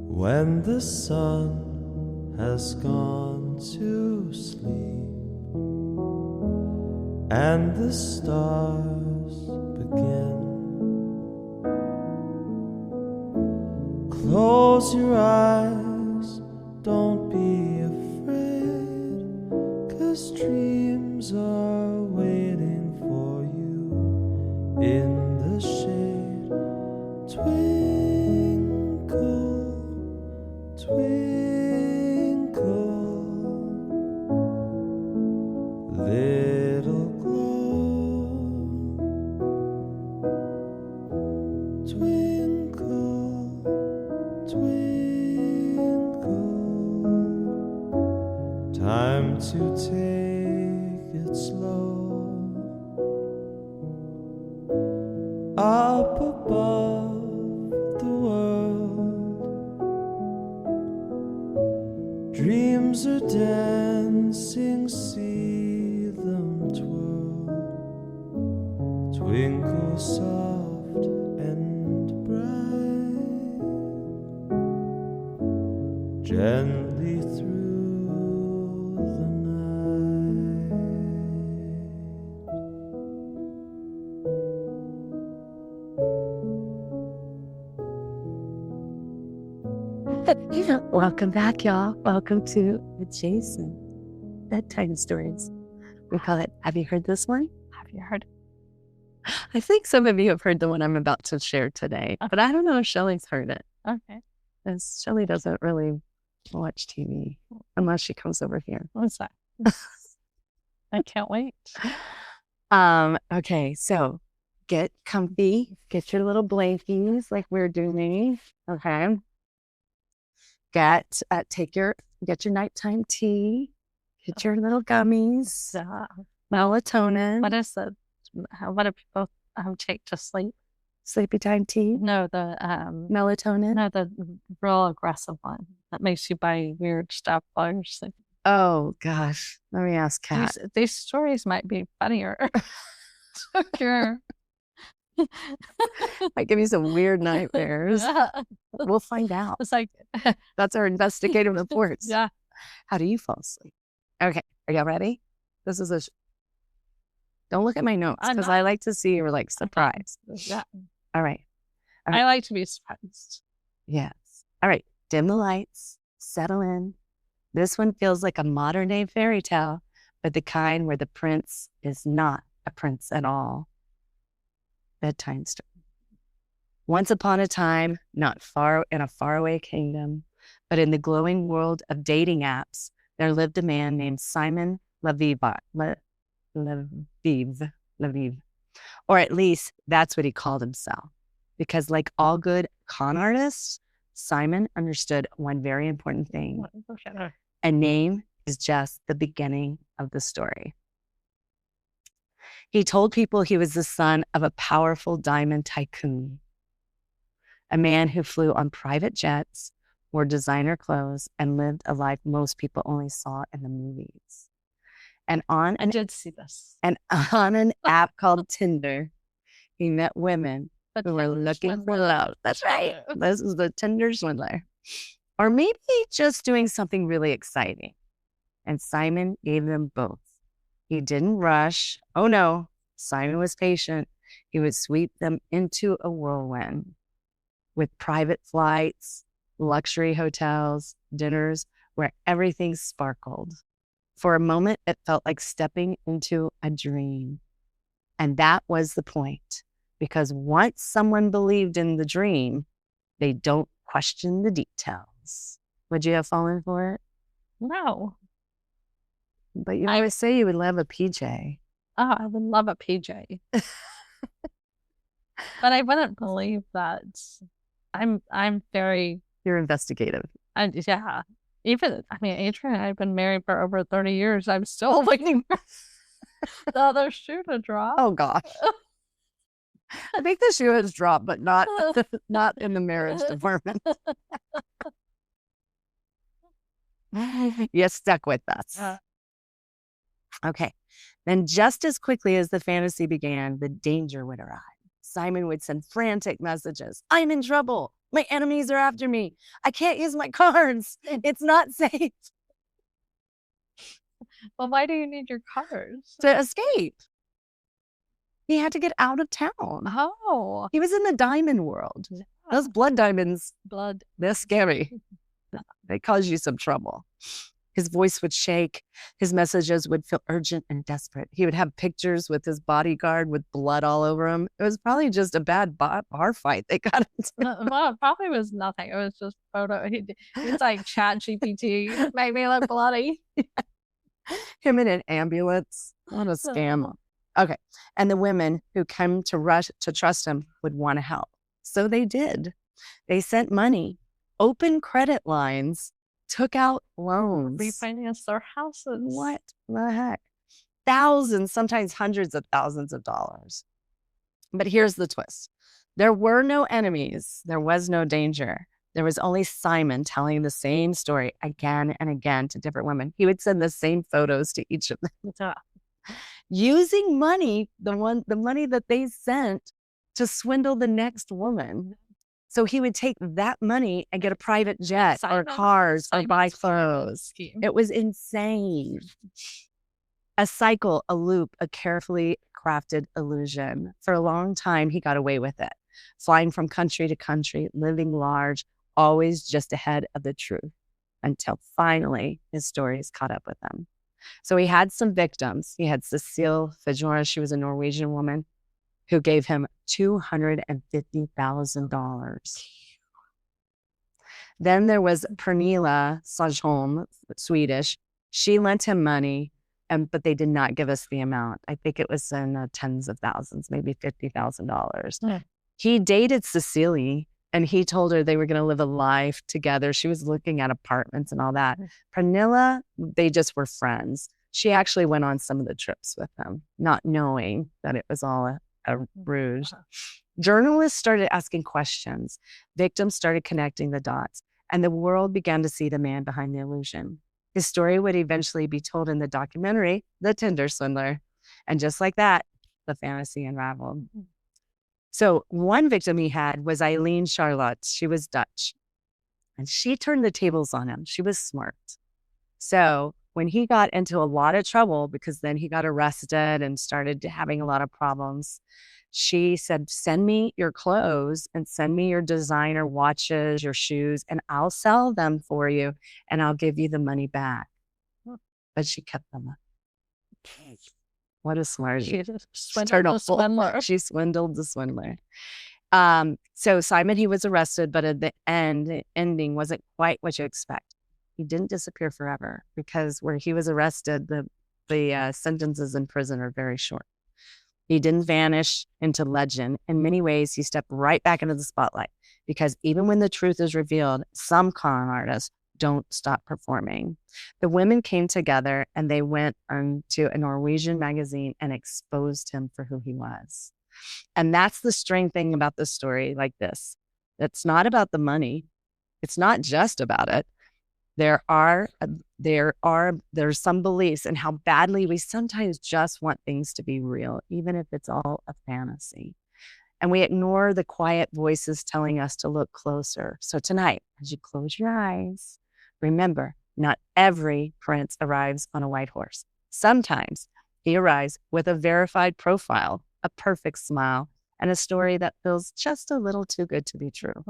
When the sun has gone to sleep and the stars begin, close your eyes, don't be afraid, 'cause dreams are waiting for you in the shade. Twinkle, twinkle, little glow. Twinkle, twinkle, time to take it slow. Up above the world, dreams are dancing, see them twirl. Twinkle soft and bright, gently through the night. Welcome back, y'all. Welcome to Adjacent Bedtime Stories. We call it, have you heard this one? Have you heard? I think some of you have heard the one I'm about to share today, but I don't know if Shelly's heard it. Okay. Because Shelly doesn't really watch TV unless she comes over here. What's that? I can't wait. Okay, so get comfy, get your little blankies like we're doing. Okay. Get your nighttime tea, get your little gummies, melatonin. What is the? What do people take to sleep? Sleepy time tea? No, the melatonin. No, the real aggressive one that makes you buy weird stuff while you're sleeping. Oh gosh, let me ask Kat. These stories might be funnier. Sure. Might give you some weird nightmares. We'll find out. It's like that's our investigative reports. Yeah. How do you fall asleep? Okay, are y'all ready? This is don't look at my notes because I like to see you're like surprised. Yeah. All right. I like to be surprised. Yes. All right. Dim the lights. Settle in. This one feels like a modern day fairy tale, but the kind where the prince is not a prince at all. Bedtime story. Once upon a time, not far in a faraway kingdom, but in the glowing world of dating apps, there lived a man named Simon Lviv. Or at least that's what he called himself. Because like all good con artists, Simon understood one very important thing. A name is just the beginning of the story. He told people he was the son of a powerful diamond tycoon, a man who flew on private jets, wore designer clothes, and lived a life most people only saw in the movies. And I did see this. And on an app called Tinder, he met women who were looking for love. That's right. This is the Tinder swindler. Or maybe just doing something really exciting. And Simon gave them both. He didn't rush. Oh no, Simon was patient. He would sweep them into a whirlwind with private flights, luxury hotels, dinners where everything sparkled. For a moment, it felt like stepping into a dream. And that was the point, because once someone believed in the dream, they don't question the details. Would you have fallen for it? No. But you always say you would love a PJ. Oh, I would love a PJ. But I wouldn't believe that. I'm very... You're investigative. Yeah. Even, Adrian and I have been married for over 30 years. I'm still looking for the other shoe to drop. Oh, gosh. I think the shoe has dropped, but not in the marriage department. You stuck with us. Okay. Then just as quickly as the fantasy began, the danger would arrive. Simon would send frantic messages. I'm in trouble. My enemies are after me. I can't use my cards. It's not safe Well, why do you need your cards? to escape. He had to get out of town. Oh, He was in the diamond world. Those blood diamonds, blood. they're scary. They cause you some trouble. His voice would shake. His messages would feel urgent and desperate. He would have pictures with his bodyguard with blood all over him. It was probably just a bad bar fight they got into. Well, it probably was nothing. It was just photo. He's like Chat GPT. Make me look bloody. Him in an ambulance. What a scam. Okay. And the women who came to rush to trust him would want to help. So they did. They sent money, open credit lines, took out loans. Refinance their houses. What the heck? Thousands, sometimes hundreds of thousands of dollars. But here's the twist. There were no enemies. There was no danger. There was only Simon telling the same story again and again to different women. He would send the same photos to each of them. Using money, the money that they sent to swindle the next woman. So he would take that money and get a private jet or cars or buy clothes. It was insane. A cycle, a loop, a carefully crafted illusion. For a long time, he got away with it, flying from country to country, living large, always just ahead of the truth, until finally his stories caught up with him. So he had some victims. He had Cecile Fajora. She was a Norwegian woman who gave him $250,000. Then there was Pernilla Sajholm, Swedish. She lent him money, but they did not give us the amount. I think it was in the tens of thousands, maybe $50,000. Yeah. He dated Cecile, and he told her they were going to live a life together. She was looking at apartments and all that. Pernilla, they just were friends. She actually went on some of the trips with him, not knowing that it was all a ruse. Journalists started asking questions. Victims started connecting the dots, and the world began to see the man behind the illusion. His story would eventually be told in the documentary, The Tinder Swindler. And just like that, the fantasy unraveled. So one victim he had was Eileen Charlotte. She was Dutch, and she turned the tables on him. She was smart. So when he got into a lot of trouble, because then he got arrested and started having a lot of problems, she said, send me your clothes and send me your designer watches, your shoes, and I'll sell them for you and I'll give you the money back. But she kept them up. What a smart. She swindled the swindler. She swindled the swindler. So Simon, he was arrested, but at the ending wasn't quite what you expect. He didn't disappear forever, because where he was arrested, the sentences in prison are very short. He didn't vanish into legend. In many ways, he stepped right back into the spotlight, because even when the truth is revealed, some con artists don't stop performing. The women came together and they went to a Norwegian magazine and exposed him for who he was. And that's the strange thing about the story like this. It's not about the money. It's not just about it. There's some beliefs in how badly we sometimes just want things to be real, even if it's all a fantasy. And we ignore the quiet voices telling us to look closer. So tonight, as you close your eyes, remember, not every prince arrives on a white horse. Sometimes he arrives with a verified profile, a perfect smile, and a story that feels just a little too good to be true.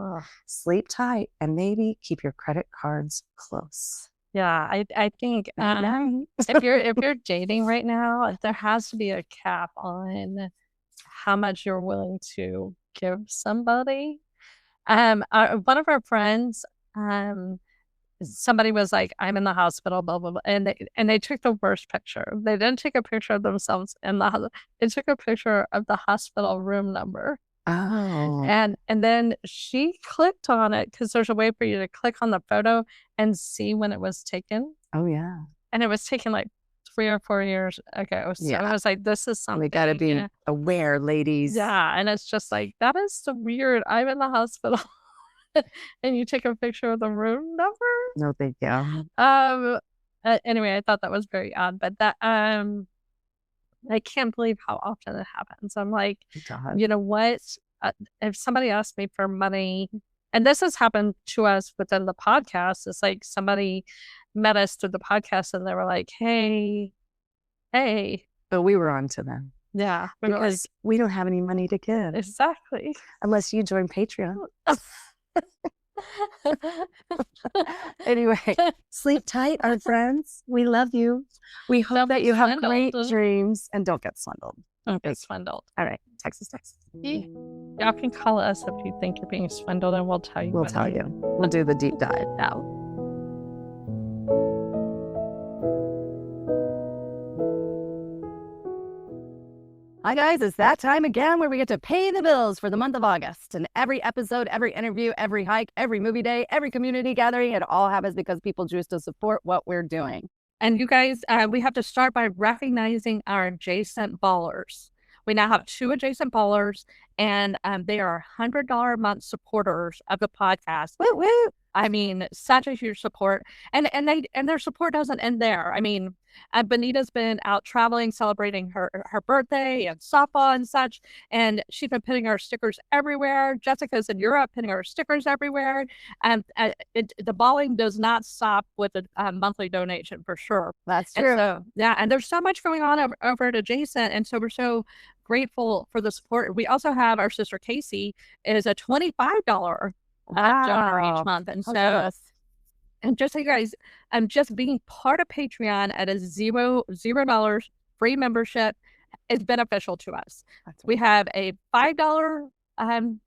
Sleep tight and maybe keep your credit cards close. Yeah, I think if you're dating right now, there has to be a cap on how much you're willing to give somebody. One of our friends, somebody was like, I'm in the hospital, blah, blah, blah. And they took the worst picture. They didn't take a picture of themselves in the hospital. They took a picture of the hospital room number. Oh. And then she clicked on it, because there's a way for you to click on the photo and see when it was taken. Oh, yeah. And it was taken like 3 or 4 years ago. So I was like, this is something. We got to be aware, ladies. Yeah. And it's just like, that is so weird. I'm in the hospital. and you take a picture of the room number. No, thank you. Anyway, I thought that was very odd, but that I can't believe how often it happens. I'm like, you know what? If somebody asked me for money, and this has happened to us within the podcast, it's like somebody met us through the podcast and they were like, hey. But we were on to them. Yeah. Because we don't have any money to give. Exactly. Unless you join Patreon. Anyway, sleep tight, our friends. We love you. We hope that you have great dreams and don't get swindled. Don't get swindled. All right. Texas. Y'all can call us if you think you're being swindled and we'll tell you. We'll tell you. We'll do the deep dive now. Hi guys, it's that time again where we get to pay the bills for the month of August. And every episode, every interview, every hike, every movie day, every community gathering, it all happens because people choose to support what we're doing. And you guys, we have to start by recognizing our adjacent ballers. We now have 2 adjacent ballers, and they are $100 a month supporters of the podcast. Woo woo! I mean, such a huge support, and their support doesn't end there. I mean, Benita's been out traveling, celebrating her birthday and softball and such, and she's been putting our stickers everywhere. Jessica's in Europe putting our stickers everywhere, and the balling does not stop with a monthly donation for sure. That's true. And so, yeah, and there's so much going on over at Adjacent, and so we're so grateful for the support. We also have our sister Casey is a $25 donor each month, and so. And just so you guys, just being part of Patreon at a $0 free membership is beneficial to us. We have a $5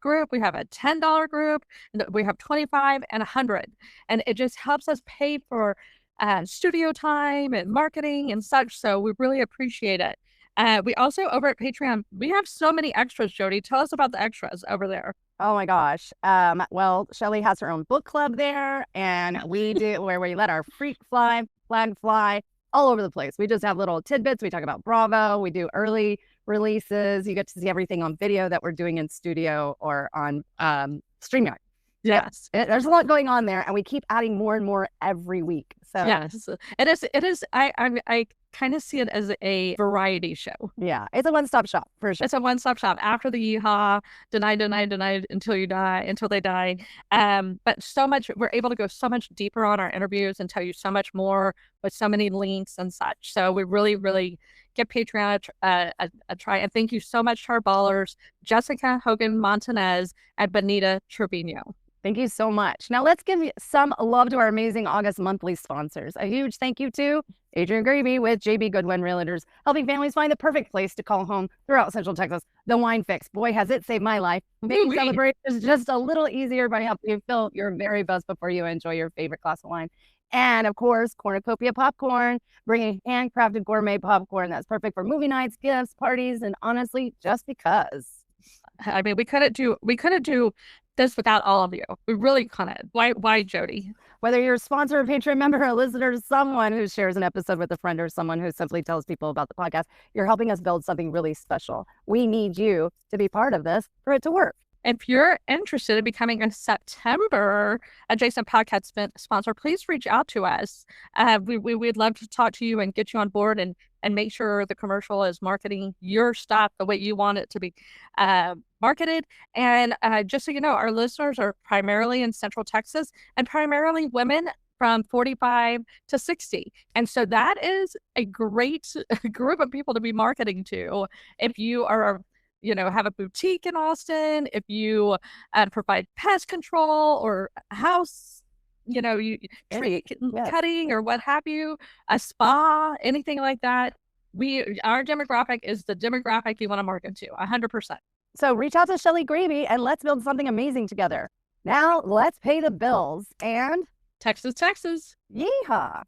group, we have a $10 group, we have 25 and 100, and it just helps us pay for studio time and marketing and such. So we really appreciate it. We also over at Patreon, we have so many extras. Jody, tell us about the extras over there. Oh my gosh. Well, Shelly has her own book club there, and we do where we let our flag fly all over the place. We just have little tidbits. We talk about Bravo. We do early releases. You get to see everything on video that we're doing in studio or on StreamYard. Yes, there's a lot going on there, and we keep adding more and more every week. So yes, it is. I kind of see it as a variety show. Yeah, it's a one-stop shop for sure. It's a one-stop shop after the yeehaw, deny until they die. But so much, we're able to go so much deeper on our interviews and tell you so much more with so many links and such. So we really, really give Patreon a try. And thank you so much to our ballers, Jessica Hogan Montanez and Benita Trevino. Thank you so much. Now let's give some love to our amazing August monthly sponsors. A huge thank you to Adrian Gravy with JB Goodwin Realtors, helping families find the perfect place to call home throughout Central Texas. The Wine Fix, boy, has it saved my life. Making celebrations just a little easier by helping you feel your very best before you enjoy your favorite glass of wine. And of course, Cornucopia Popcorn, bringing handcrafted gourmet popcorn that's perfect for movie nights, gifts, parties, and honestly, just because. I mean, we couldn't do this without all of you. We really couldn't. Why, Jody? Whether you're a sponsor, a Patreon member, a listener, someone who shares an episode with a friend, or someone who simply tells people about the podcast, you're helping us build something really special. We need you to be part of this for it to work. If you're interested in becoming a September Adjacent Podcast sponsor, please reach out to us. We'd love to talk to you and get you on board and make sure the commercial is marketing your stuff the way you want it to be marketed. And just so you know, our listeners are primarily in Central Texas and primarily women from 45 to 60. And so that is a great group of people to be marketing to. If you are have a boutique in Austin, if you provide pest control or house, tree cutting or what have you, a spa, anything like that, our demographic is the demographic you want to market to, 100%. So reach out to Shelly Gravy and let's build something amazing together. Now let's pay the bills and Texas. Yeehaw.